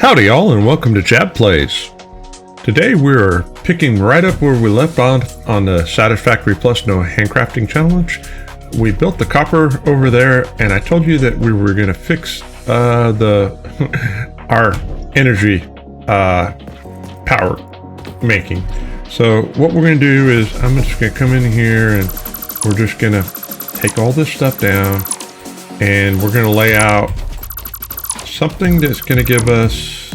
Howdy y'all, and welcome to Jab Plays. Today we're picking right up where we left on the Satisfactory Plus No Handcrafting Challenge. We built the copper over there, and I told you that we were going to fix our energy power making. So what we're going to do is I'm just going to come in here and we're just going to take all this stuff down, and we're going to lay out something that's going to give us,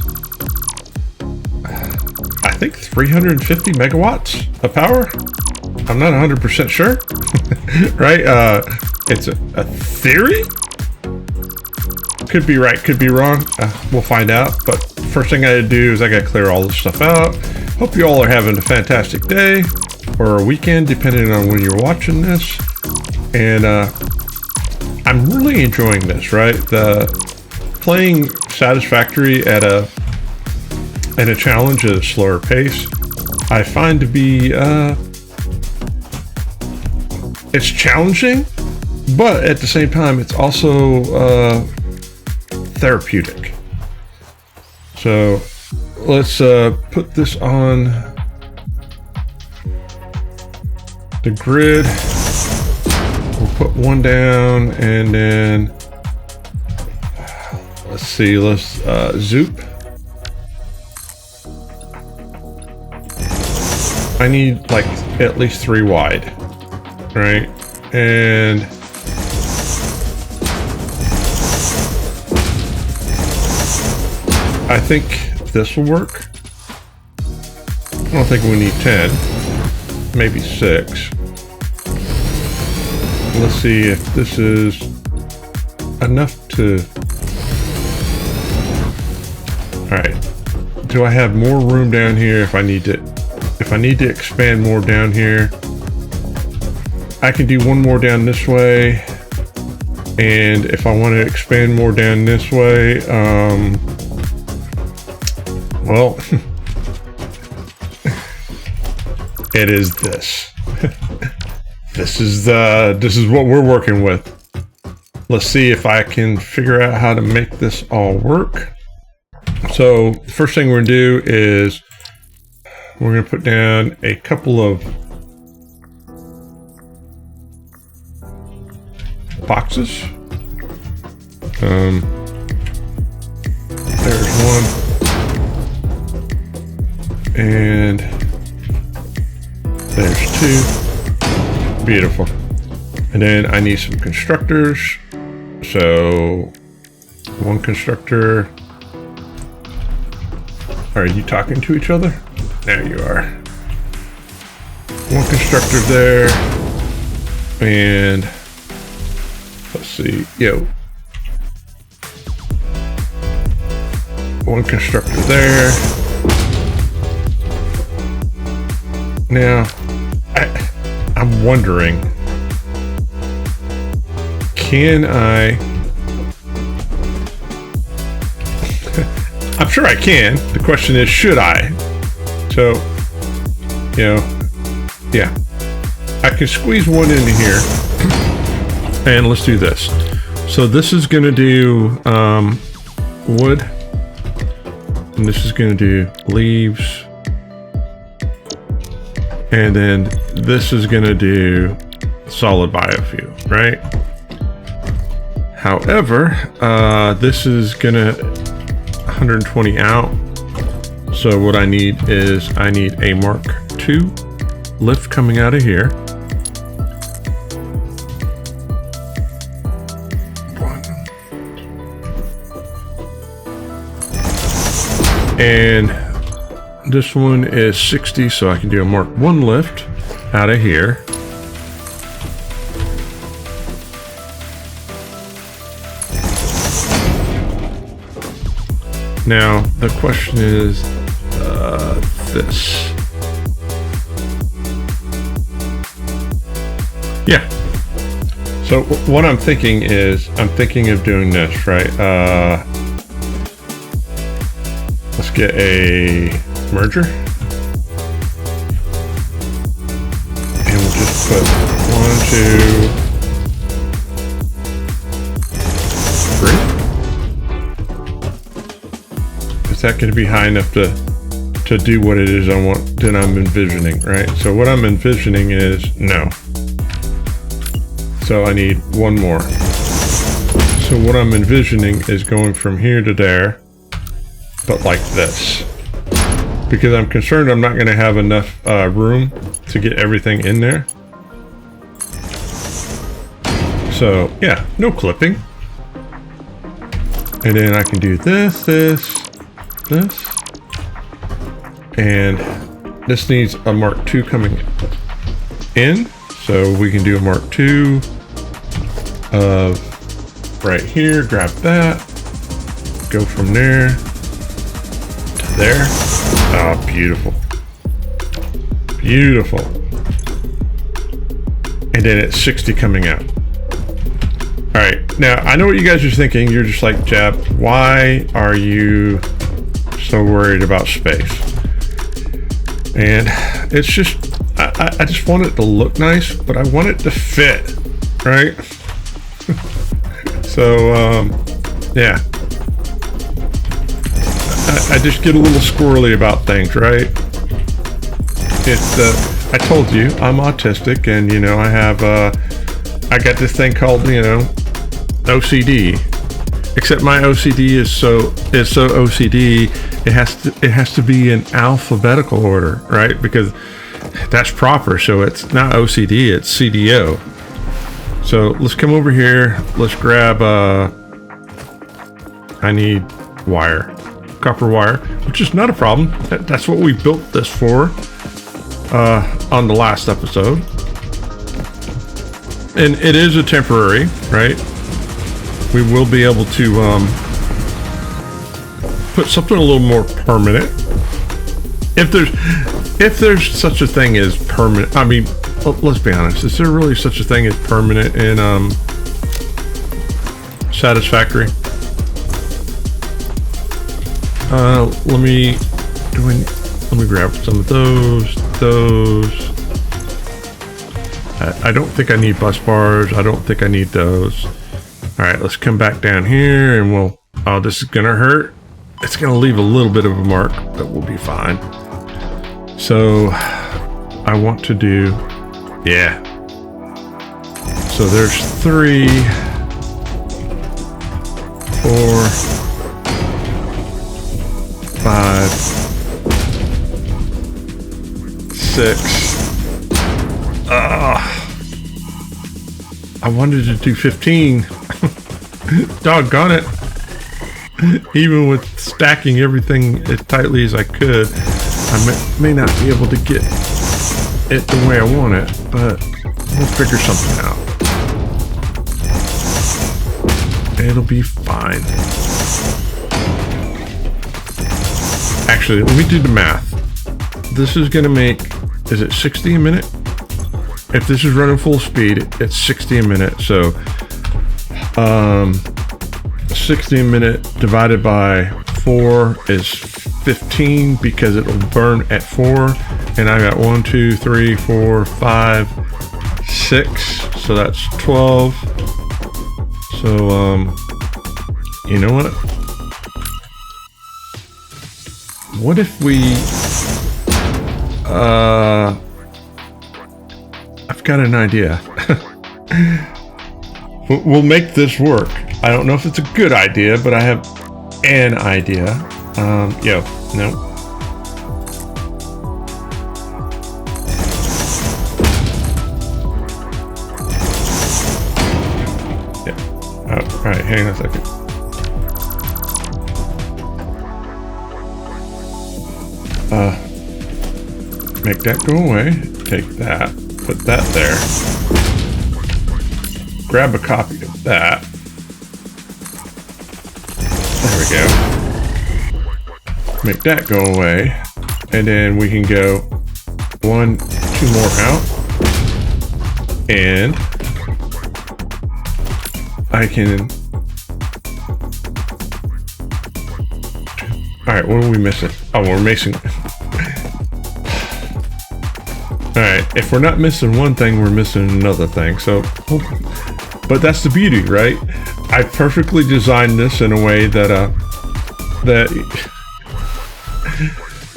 I think, 350 megawatts of power. I'm not 100% sure, right? It's a theory. Could be right, could be wrong. We'll find out. But first thing I gotta do is I gotta clear all this stuff out. Hope you all are having a fantastic day or a weekend, depending on when you're watching this. And I'm really enjoying this, right? Playing Satisfactory at a challenge at a slower pace, I find to be it's challenging, but at the same time it's also therapeutic. So let's put this on the grid. We'll put one down, and then let's see, let's zoop. I need like at least 3 wide, right? And I think this will work. I don't think we need 10, maybe 6. Let's see if this is enough to... All right, do I have more room down here if I need to? If I need to expand more down here, I can do one more down this way. And if I want to expand more down this way, well, it is this. This is what we're working with. Let's see if I can figure out how to make this all work. So the first thing we're gonna do is we're gonna put down a couple of boxes. There's one, and there's 2. Beautiful. And then I need some constructors. So 1 constructor. Are you talking to each other? There you are. 1 constructor there. And let's see. 1 constructor there. Now, I'm wondering, can I... I'm sure I can. The question is, should I? So, yeah. I can squeeze one into here. And let's do this. So this is going to do wood. And this is going to do leaves. And then this is going to do solid biofuel, right? However, this is going to 120 out. So what I need is I need a Mark II lift coming out of here. 1. And this one is 60, so I can do a Mark I lift out of here. Now, the question is this. Yeah. So what I'm thinking is, I'm thinking of doing this, right? Let's get a merger. And we'll just put 1, 2, Is that going to be high enough to do what it is I want, that I'm envisioning, right? So what I'm envisioning is no. So I need one more. So what I'm envisioning is going from here to there, but like this. Because I'm concerned I'm not going to have enough room to get everything in there. So yeah, no clipping. And then I can do this, this, this. And this needs a Mark II coming in. So we can do a Mark II of right here, grab that, go from there to there. Oh, beautiful. Beautiful. And then it's 60 coming out. All right, now I know what you guys are thinking. You're just like, Jab, why are you so worried about space? And it's just, I just want it to look nice, but I want it to fit, right? So, yeah. I just get a little squirrely about things, right? I told you, I'm autistic, and, you know, I have, I got this thing called, you know, OCD. Except my OCD is so OCD, it has to be in alphabetical order, right? Because that's proper. So it's not OCD, it's CDO. So let's come over here. Let's grab I need wire, copper wire, which is not a problem. That's what we built this for on the last episode. And it is a temporary, right? We will be able to put something a little more permanent. If there's such a thing as permanent, I mean, let's be honest, is there really such a thing as permanent in Satisfactory? Let me grab some of those. I don't think I need bus bars. I don't think I need those. All right, let's come back down here and we'll, oh, this is gonna hurt. It's gonna leave a little bit of a mark, but we'll be fine. So I want to do, yeah. So there's 3, 4, 5, 6. I wanted to do 15. Doggone it. Even with stacking everything as tightly as I could, I may not be able to get it the way I want it, but we'll figure something out. It'll be fine. Actually, let me do the math. This is gonna make, is it 60 a minute? If this is running full speed, it's 60 a minute. So 60 a minute divided by 4 is 15 because it'll burn at 4. And I got 1, 2, 3, 4, 5, 6. So that's 12. So, you know what? What if we, I've got an idea. We'll make this work. I don't know if it's a good idea, but I have an idea. No. Yeah. All right, hang on a second. Make that go away. Take that. Put that there. Grab a copy of that. There we go. Make that go away. And then we can go 1, 2 more out. And I can... Alright, what are we missing? Oh, we're missing... Alright, if we're not missing one thing, we're missing another thing. So, but that's the beauty, right? I perfectly designed this in a way that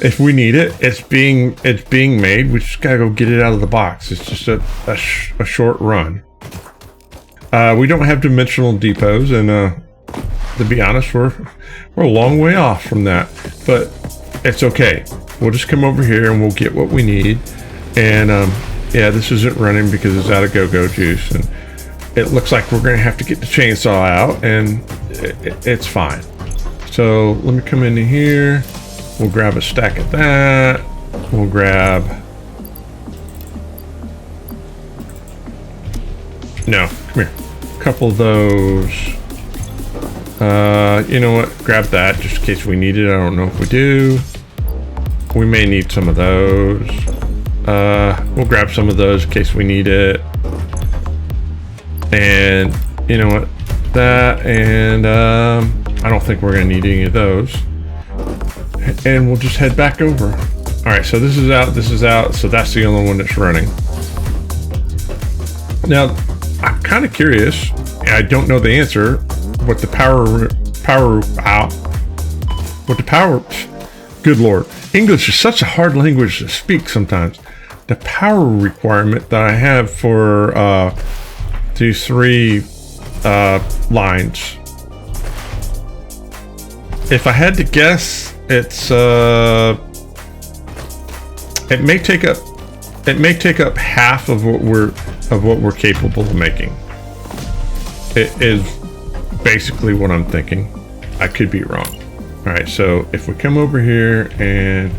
If we need it, it's being made. We just gotta go get it out of the box. It's just a short run. We don't have dimensional depots, and to be honest, we're a long way off from that. But it's okay. We'll just come over here and we'll get what we need. And yeah, this isn't running because it's out of go-go juice, and it looks like we're gonna have to get the chainsaw out, and it's fine. So let me come into here. We'll grab a stack of that. We'll grab... No, come here. A couple of those. You know what? Grab that just in case we need it. I don't know if we do. We may need some of those. We'll grab some of those in case we need it. And you know what? That, and I don't think we're gonna need any of those. And we'll just head back over. All right, so this is out, so that's the only one that's running. Now, I'm kind of curious, I don't know the answer, what the good Lord, English is such a hard language to speak sometimes. The power requirement that I have for these 3 lines. If I had to guess, it's it may take up half of what we're capable of making. It is basically what I'm thinking. I could be wrong. All right, so if we come over here and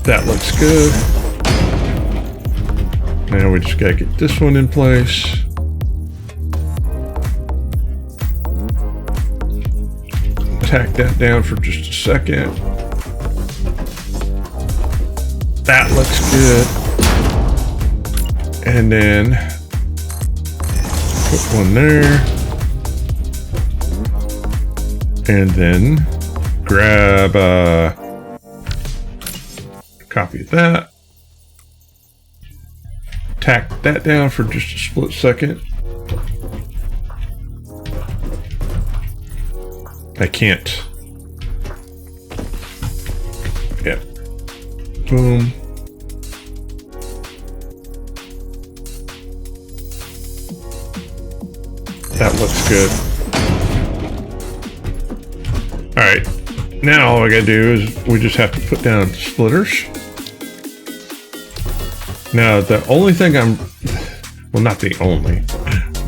that looks good. Now we just gotta get this one in place. Tack that down for just a second. That looks good. And then put one there. And then grab a copy of that. Tack that down for just a split second. I can't. Yeah. Boom. That looks good. All right. Now all I gotta do is we just have to put down splitters. Now, the only thing well, not the only.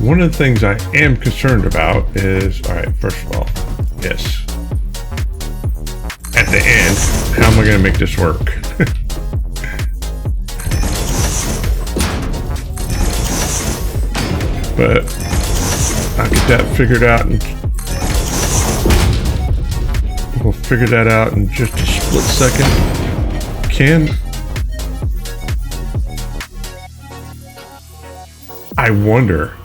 One of the things I am concerned about is, all right, first of all, yes. At the end, how am I going to make this work? But I'll get that figured out, and we'll figure that out in just a split second. I wonder,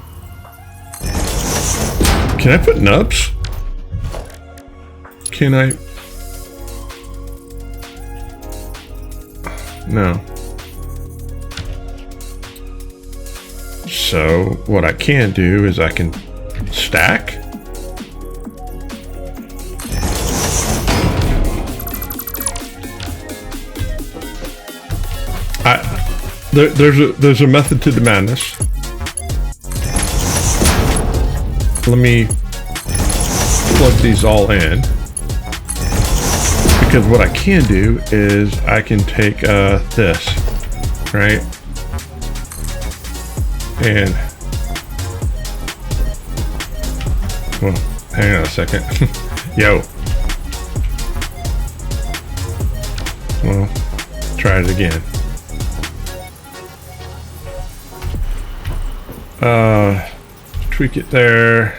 can I put nubs? Can I? No. So what I can do is I can stack. There's a method to the madness. Let me plug these all in, because what I can do is I can take this, right, and well, hang on a second. Yo, well, try it again. Tweak it there.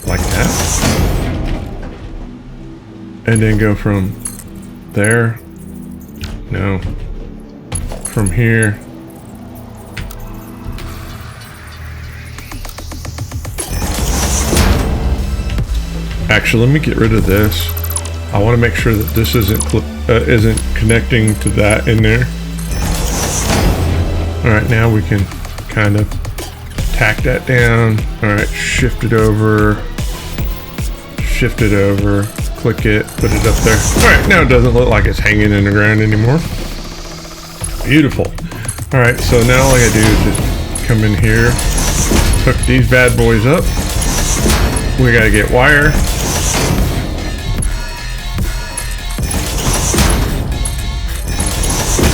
Like that. And then go from there. No. From here. Actually, let me get rid of this. I want to make sure that this isn't connecting to that in there. All right, now we can kind of tack that down. All right, shift it over, click it, put it up there. All right, now it doesn't look like it's hanging in the ground anymore. Beautiful. All right, so now all I gotta do is just come in here, hook these bad boys up. We gotta get wire.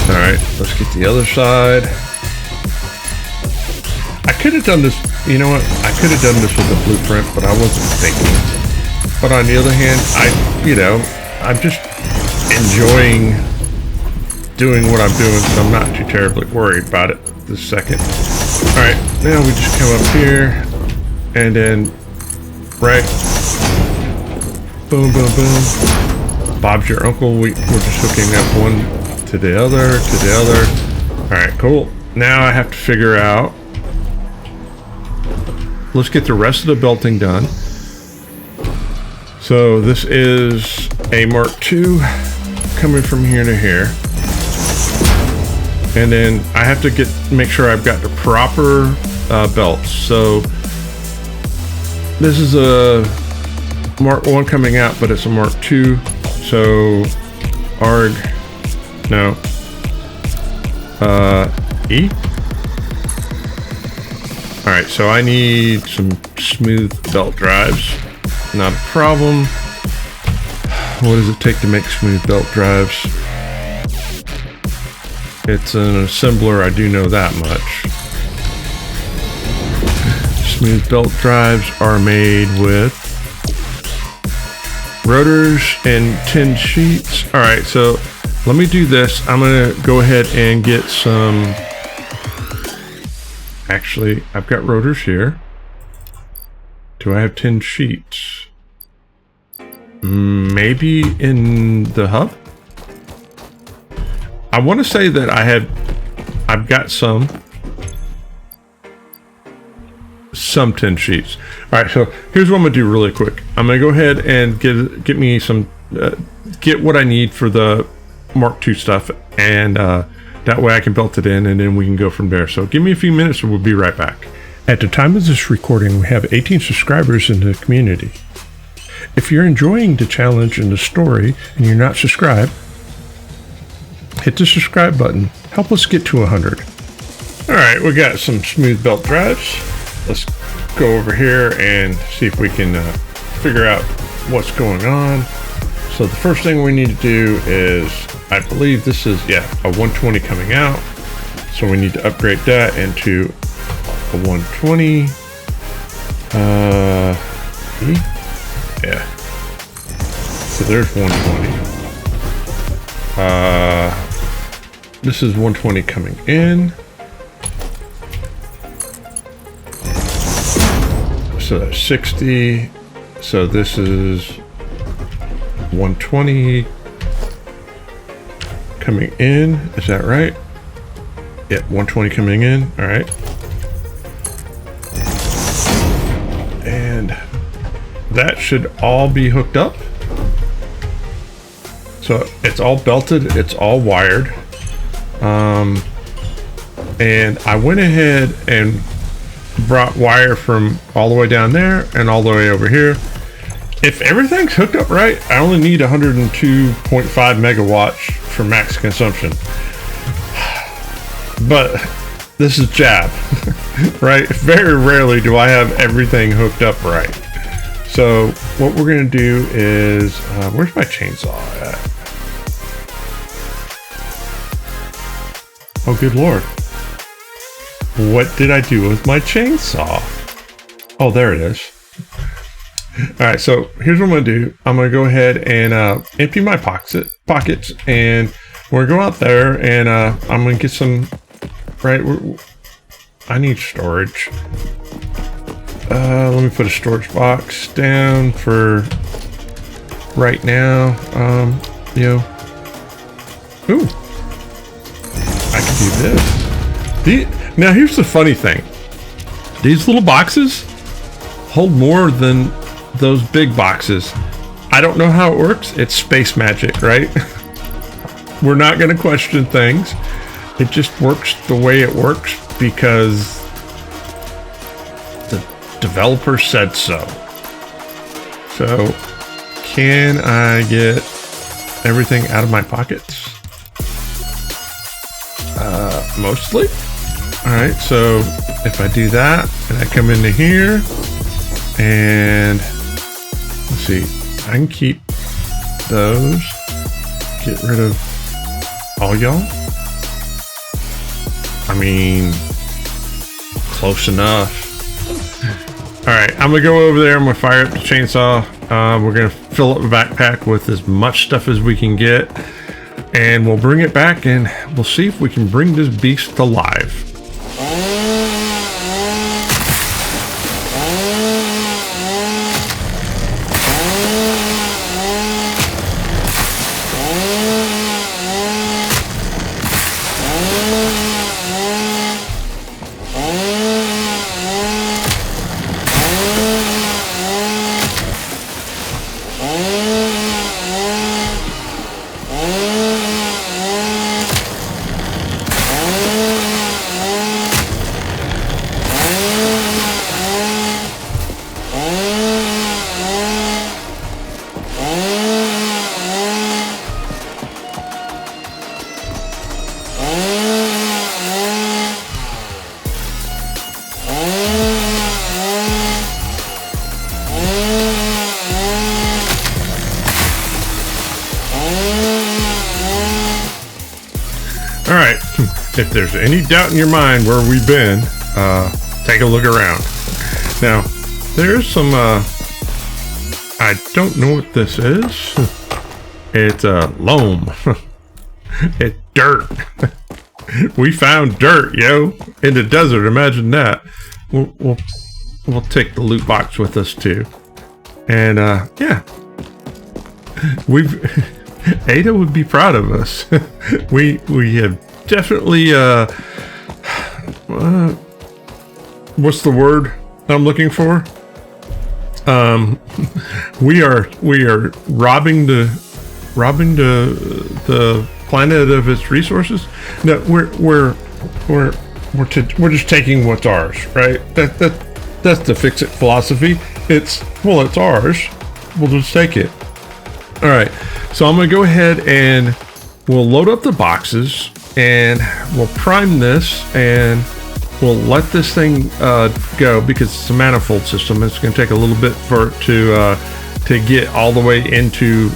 All right, let's get the other side. I could have done this, you know what? I could have done this with a blueprint, but I wasn't thinking. But on the other hand, I'm just enjoying doing what I'm doing, so I'm not too terribly worried about it this second. All right, now we just come up here, and then, right, boom, boom, boom. Bob's your uncle. We're just hooking up one to the other, All right, cool. Now I have to figure out, let's get the rest of the belting done. So this is a Mark II coming from here to here. And then I have to make sure I've got the proper belts. So this is a Mark I coming out, but it's a Mark II. So E. All right, so I need some smooth belt drives. Not a problem. What does it take to make smooth belt drives? It's an assembler, I do know that much. Smooth belt drives are made with rotors and tin sheets. All right, so let me do this. I'm gonna go ahead and get some, actually, I've got rotors here. Do I have tin sheets? Maybe in the hub? I want to say that I've got some tin sheets. All right, so here's what I'm gonna do really quick. I'm gonna go ahead and get me some, get what I need for the Mark II stuff, and that way I can belt it in, and then we can go from there. So give me a few minutes and we'll be right back. At the time of this recording, we have 18 subscribers in the community. If you're enjoying the challenge and the story and you're not subscribed, hit the subscribe button. Help us get to 100. All right, we got some smooth belt drives. Let's go over here and see if we can figure out what's going on. So the first thing we need to do is, I believe this is, a 120 coming out. So we need to upgrade that into a 120. Yeah. So there's 120. This is 120 coming in. So that's 60. So this is 120 coming in. Is that right? Yeah, 120 coming in. All right. And that should all be hooked up. So it's all belted, it's all wired. And I went ahead and brought wire from all the way down there and all the way over here. If everything's hooked up right, I only need 102.5 megawatts for max consumption. But this is Jab, right? Very rarely do I have everything hooked up right. So what we're gonna do is, where's my chainsaw at? Oh, good Lord. What did I do with my chainsaw? Oh, there it is. All right, so here's what I'm gonna do. I'm gonna go ahead and empty my pockets, and we're gonna go out there, and I'm gonna get some, I need storage. Let me put a storage box down for right now. Ooh, I can do this. Now here's the funny thing. These little boxes hold more than those big boxes. I don't know how it works. It's space magic, right? We're not going to question things. It just works the way it works because the developer said so. So, can I get everything out of my pockets? Mostly. All right, so if I do that and I come into here and let's see, I can keep those, get rid of all y'all. I mean, close enough. All right, I'm gonna go over there. I'm gonna fire up the chainsaw. We're gonna fill up the backpack with as much stuff as we can get, and we'll bring it back and we'll see if we can bring this beast to life. All right, if there's any doubt in your mind where we've been, take a look around. Now, there's some, I don't know what this is. It's loam. It's dirt. We found dirt, yo, in the desert. Imagine that. We'll take the loot box with us too. And yeah, Ada would be proud of us. we have definitely what's the word I'm looking for? We are robbing the planet of its resources. No, we're just taking what's ours, right? That's the fix it philosophy. It's ours. We'll just take it. All right, so I'm gonna go ahead and we'll load up the boxes and we'll prime this and we'll let this thing go because it's a manifold system. It's gonna take a little bit for it to get all the way into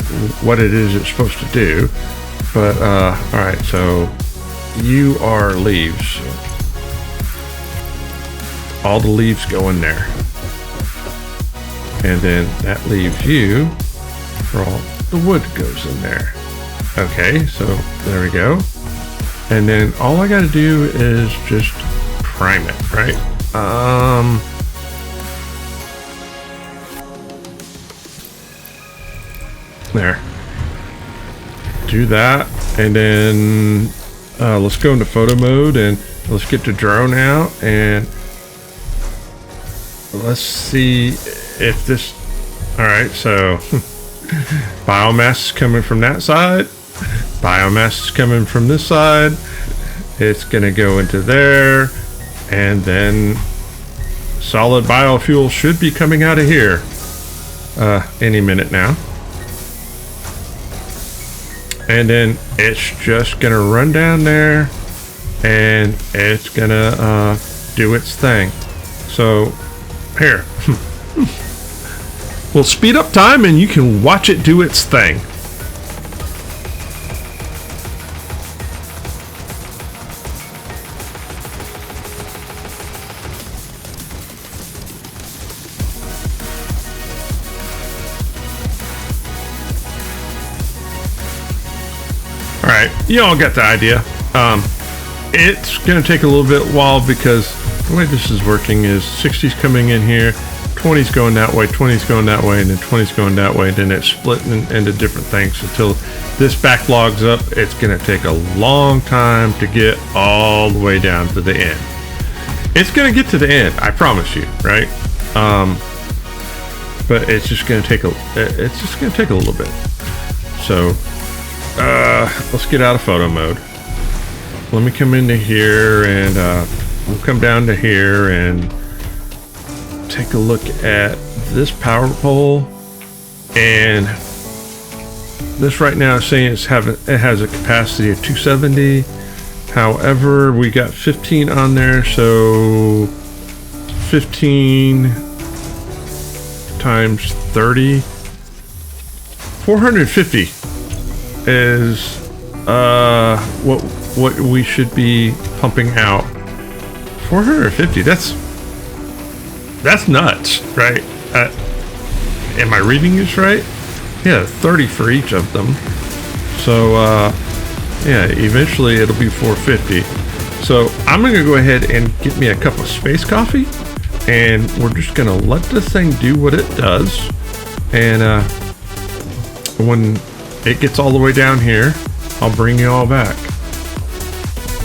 what it is it's supposed to do. But all right, so you are leaves. All the leaves go in there, and then that leaves you for all the wood goes in there. Okay, so there we go. And then all I gotta do is just prime it, right? There. Do that, and then let's go into photo mode and let's get the drone out and let's see if this. All right, so biomass is coming from that side, biomass is coming from this side. It's gonna go into there, and then solid biofuel should be coming out of here any minute now. And then it's just gonna run down there and it's gonna do its thing. So here, we'll speed up time and you can watch it do its thing. Alright, you all get the idea. It's gonna take a little bit while because the way this is working is 60's coming in here, 20's going that way, 20's going that way, and then 20's going that way, and then it's splitting into different things until this backlogs up. It's gonna take a long time to get all the way down to the end. It's gonna get to the end, I promise you, right? but it's just gonna take a little bit. So let's get out of photo mode. Let me come into here, and we'll come down to here and take a look at this power pole. And this right now is saying it has a capacity of 270. However, we got 15 on there, so 15 times 30, 450 is what we should be pumping out. 450. That's nuts, right? Am I reading this right? Yeah, 30 for each of them. So yeah, eventually it'll be 450. So I'm gonna go ahead and get me a cup of space coffee, and we're just gonna let this thing do what it does. And when it gets all the way down here, I'll bring you all back.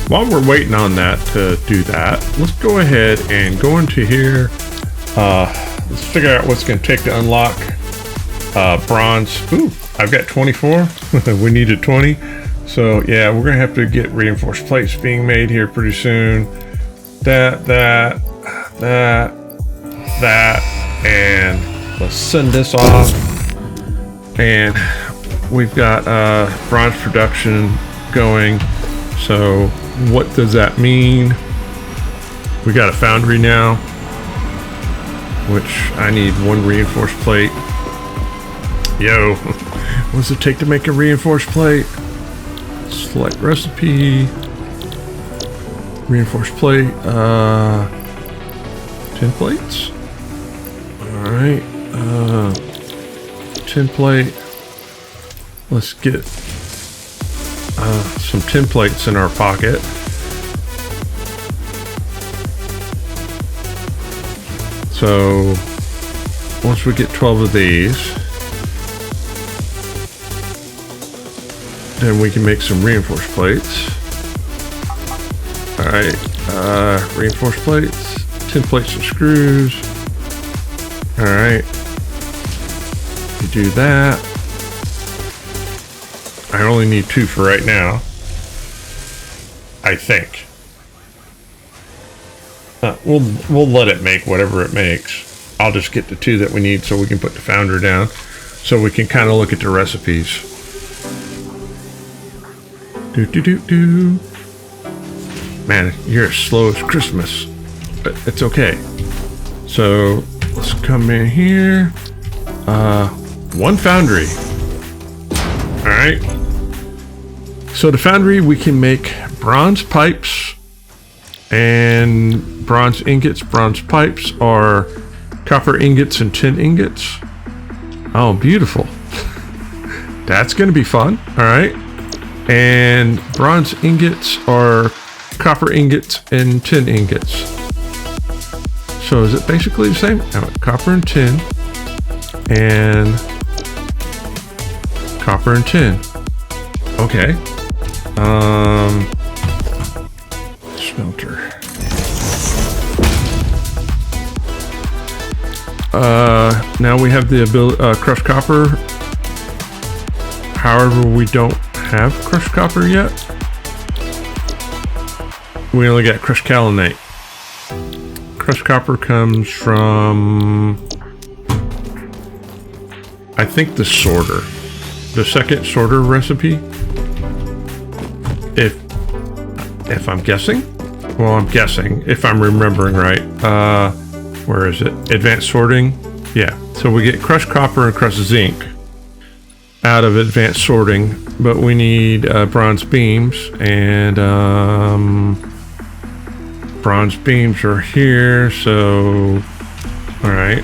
While we're waiting on that to do that, let's go ahead and go into here. Let's figure out what's going to take to unlock bronze. Ooh, I've got 24. We needed 20. So yeah, we're going to have to get reinforced plates being made here pretty soon. That, and let's send this off. And we've got bronze production going. So what does that mean? We got a foundry now, which I need 1 reinforced plate. Yo, what does it take to make a reinforced plate? Select recipe, reinforced plate, 10 plates. All right, 10 plate. Let's get some 10 plates in our pocket. So once we get 12 of these, then we can make some reinforced plates. All right, reinforced plates, 10 plates and screws. All right, you do that. I only need 2 for right now, I think. We'll let it make whatever it makes. I'll just get the 2 that we need so we can put the founder down, so we can kind of look at the recipes. Man, you're as slow as Christmas, but it's okay. So let's come in here. 1 foundry. All right. So the foundry, we can make bronze pipes and bronze ingots. Bronze pipes are copper ingots and tin ingots. Oh, beautiful. That's going to be fun. All right. And bronze ingots are copper ingots and tin ingots. So is it basically the same? Copper and tin and copper and tin. Okay. Smelter. Now we have the ability crushed copper. However, we don't have crushed copper yet. We only got crushed kaolinite. Crushed copper comes from, I think, the sorter. The second sorter recipe. If I'm guessing. Well, I'm guessing, if I'm remembering right. Where is it? Advanced sorting. Yeah. So we get crushed copper and crushed zinc out of advanced sorting, but we need bronze beams, and bronze beams are here. So, all right.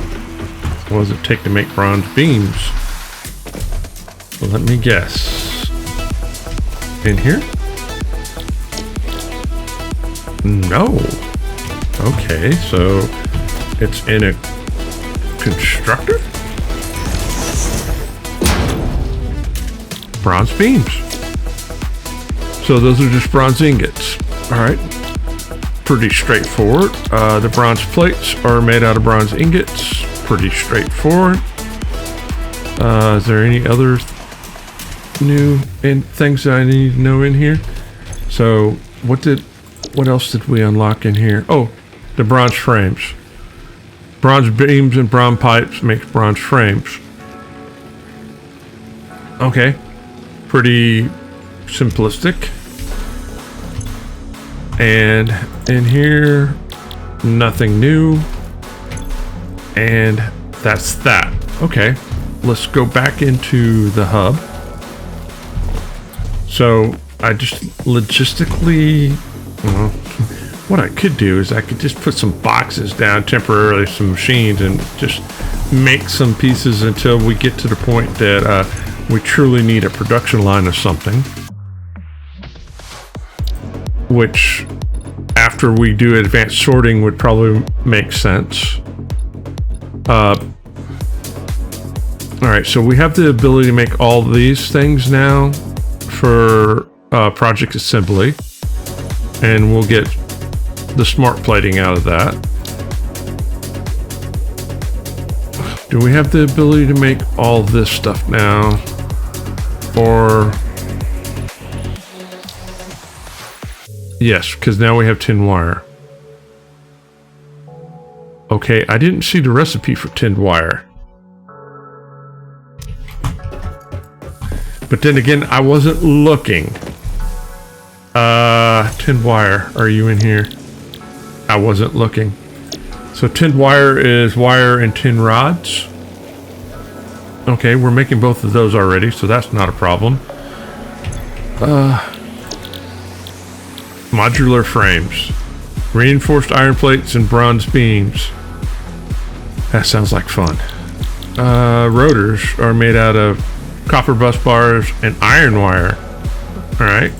What does it take to make bronze beams? Well, let me guess. In here? No. Okay, so it's in a constructor? Bronze beams. So those are just bronze ingots. All right. Pretty straightforward. The bronze plates are made out of bronze ingots. pretty straightforward. Is there any other new things that I need to know in here? So what else did we unlock in here? Oh, the bronze frames. Bronze beams and bronze pipes makes bronze frames. Okay, pretty simplistic. And in here, nothing new. And that's that. Okay, let's go back into the hub. So I just logistically, well, what I could do is I could just put some boxes down temporarily, some machines, and just make some pieces until we get to the point that we truly need a production line of something. Which, after we do advanced sorting, would probably make sense. All right, so we have the ability to make all these things now for project assembly, and we'll get the smart plating out of that. Do we have the ability to make all this stuff now? Or yes, because now we have tin wire. Okay, I didn't see the recipe for tin wire. But then again, I wasn't looking. Tin wire, are you in here? I wasn't looking. So tin wire is wire and tin rods. Okay, we're making both of those already, so that's not a problem. Modular frames. Reinforced iron plates and bronze beams. That sounds like fun. Rotors are made out of copper bus bars and iron wire. Alright.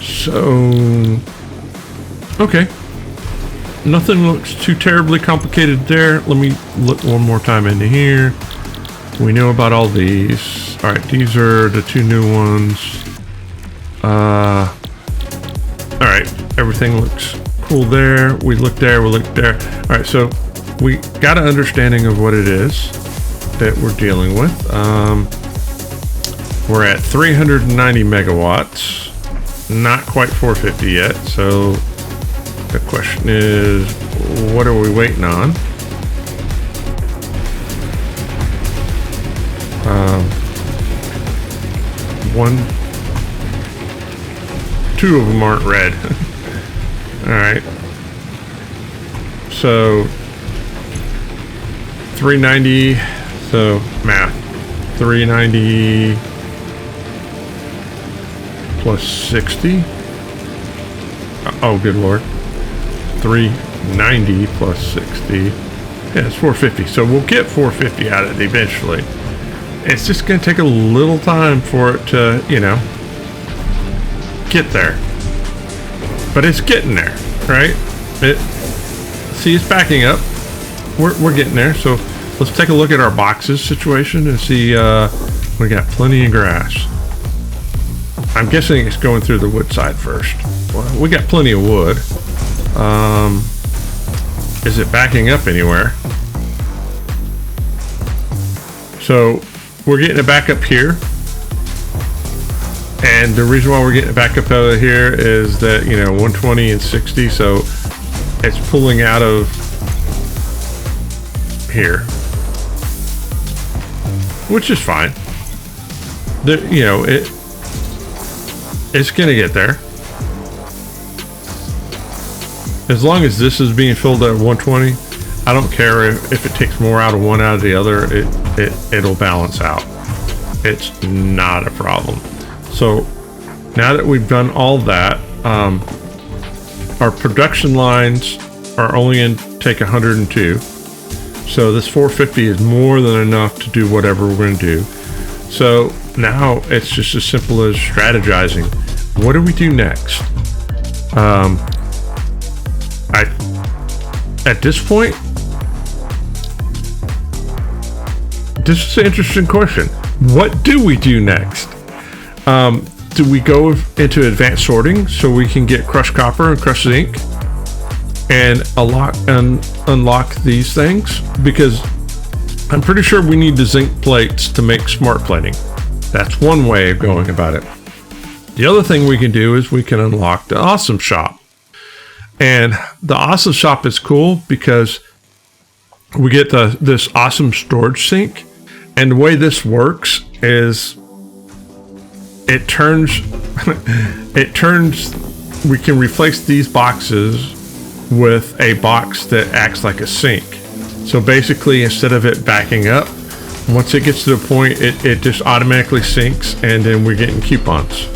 So, okay. Nothing looks too terribly complicated there. Let me look one more time into here. We know about all these. Alright, these are the two new ones. Alright, everything looks cool there. We looked there, we looked there. Alright, so we got an understanding of what it is that we're dealing with. We're at 390 megawatts. Not quite 450 yet, so the question is, what are we waiting on? Two of them aren't red. Alright. So 390, so math. 390 plus 60. Oh, good lord. 390 plus 60. Yeah, it's 450. So we'll get 450 out of it eventually. It's just going to take a little time for it to, you know, get there. But it's getting there, right? See, it's backing up. We're getting there. So let's take a look at our boxes situation and see. We got plenty of grass. I'm guessing it's going through the wood side first. Well, we got plenty of wood. Is it backing up anywhere? So we're getting it back up here. And the reason why we're getting it back up out of here is that, you know, 120 and 60, so it's pulling out of here, which is fine. You know, it's gonna get there. As long as this is being filled at 120, I don't care if it takes more out of one out of the other. It'll balance out. It's not a problem. So now that we've done all that, our production lines are only going to take 102. So this 450 is more than enough to do whatever we're going to do. So now it's just as simple as strategizing. What do we do next? At this point, this is an interesting question. What do we do next? Do we go into advanced sorting so we can get crushed copper and crushed zinc? and unlock these things, because I'm pretty sure we need the zinc plates to make smart plating. That's one way of going about it. The other thing we can do is we can unlock the awesome shop. And the awesome shop is cool because we get this awesome storage sink. And the way this works is it turns, we can replace these boxes with a box that acts like a sink. So basically, instead of it backing up, once it gets to the point, it just automatically sinks, and then we're getting coupons.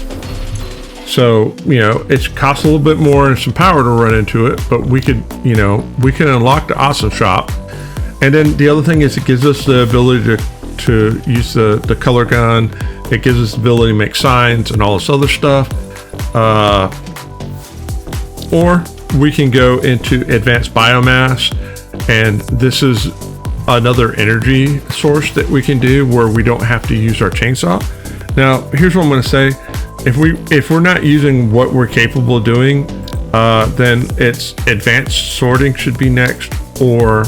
So, you know, it costs a little bit more and some power to run into it, but we could, you know, we can unlock the awesome shop. And then the other thing is it gives us the ability to use the color gun. It gives us the ability to make signs and all this other stuff. Or we can go into advanced biomass, and this is another energy source that we can do where we don't have to use our chainsaw. Now, here's what I'm going to say. If we're not using what we're capable of doing, then it's advanced sorting should be next, or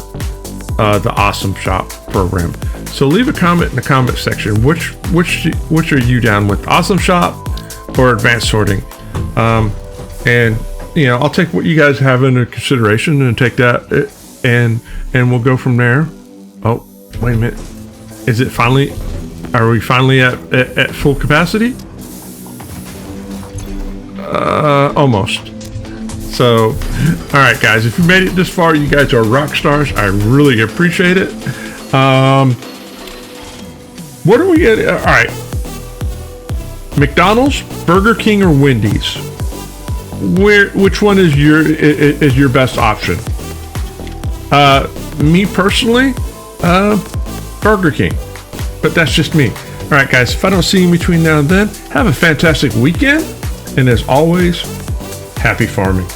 the awesome shop program. So leave a comment in the comment section. Which are you down with, awesome shop or advanced sorting? And you know, I'll take what you guys have into consideration and take that, and we'll go from there. Oh, wait a minute. Is it finally? Are we finally at full capacity? Almost. So, all right, guys. If you made it this far, you guys are rock stars. I really appreciate it. What are we getting? All right. McDonald's, Burger King, or Wendy's? Which one is your best option? Me personally, Burger King, but that's just me. All right, guys, if I don't see you between now and then, have a fantastic weekend, and as always, happy farming.